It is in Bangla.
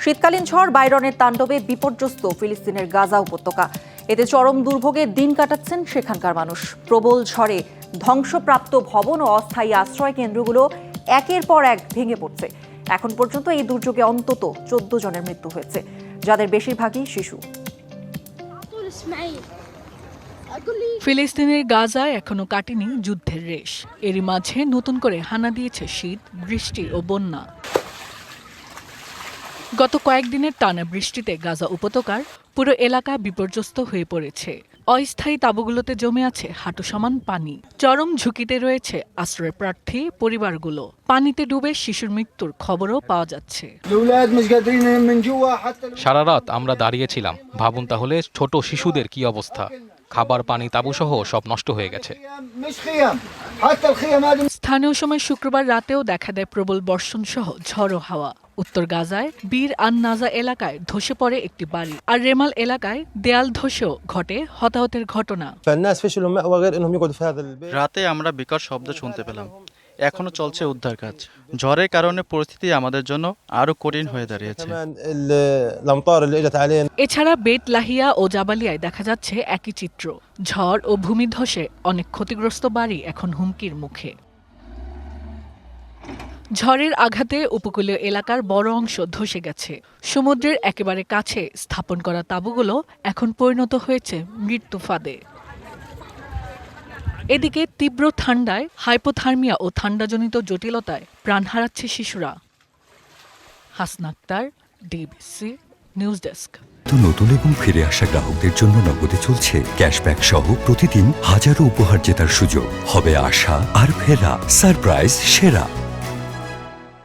শীতকালীন ঝড় বাইরনের তাণ্ডবে বিপর্যস্ত ফিলিস্তিনের গাজা উপত্যকা। এতে চরম দুর্ভোগে দিন কাটাচ্ছেন সেখানকার মানুষ। প্রবল ঝড়ে ধ্বংসপ্রাপ্ত ভবন ও অস্থায়ী আশ্রয় কেন্দ্রগুলো একের পর এক ভেঙে পড়ছে। এখন পর্যন্ত এই দুর্যোগে অন্তত 14 জনের মৃত্যু হয়েছে, যাদের বেশিরভাগই শিশু। ফিলিস্তিনের গাজায় এখনো কাটেনি যুদ্ধের রেশ। এরই মাঝে নতুন করে হানা দিয়েছে শীত, বৃষ্টি ও বন্যা। গত কয়েকদিনের টানা বৃষ্টিতে গাজা উপত্যকার পুরো এলাকা বিপর্যস্ত হয়ে পড়েছে। অস্থায়ী তাঁবুগুলোতে জমে আছে হাঁটু সমান পানি। চরম ঝুঁকিতে রয়েছে আশ্রয় প্রার্থী পরিবারগুলো। পানিতে ডুবে শিশুর মৃত্যুর খবরও পাওয়া যাচ্ছে। সারা রাত আমরা দাঁড়িয়েছিলাম। ভাবুন তাহলে ছোট শিশুদের কি অবস্থা। খাবার, পানি, তাঁবুসহ সব নষ্ট হয়ে গেছে। স্থানীয় সময় শুক্রবার রাতেও দেখা দেয় প্রবল বর্ষণ সহ ঝড়ো হাওয়া। উত্তর গাজায় বীর আন নাজা এলাকায় ধসে পড়ে একটি বাড়ি, আর রেমাল এলাকায় দেয়াল ধসেও ঘটে হতাহতের ঘটনা। রাতে আমরা বিকট শব্দ শুনতে পেলাম। এখনো চলছে উদ্ধার কাজ। ঝড়ের কারণে পরিস্থিতি আমাদের জন্য আরো কঠিন হয়ে দাঁড়িয়েছে। এছাড়া বেত লাহিয়া ও জাবালিয়ায় দেখা যাচ্ছে একই চিত্র। ঝড় ও ভূমিধসে অনেক ক্ষতিগ্রস্ত বাড়ি এখন হুমকির মুখে। ঝড়ের আঘাতে উপকূলীয় এলাকার বড় অংশ ধসে গেছে। সমুদ্রের একেবারে কাছে স্থাপন করা তাঁবুগুলো এখন পরিণত হয়েছে মৃত্যু ফাঁদে। এদিকে তীব্র ঠান্ডায় হাইপোথার্মিয়া ও ঠান্ডাজনিত জটিলতায় প্রাণ হারাচ্ছে শিশুরা। Hasna Akter, DBC news desk. নতুন এবং ফিরে আসা গ্রাহকদের জন্য নগদে চলছে ক্যাশব্যাক সহ প্রতিদিন হাজারো উপহার জেতার সুযোগ। হবে আশা আর ফেরা, সারপ্রাইজ সেরা।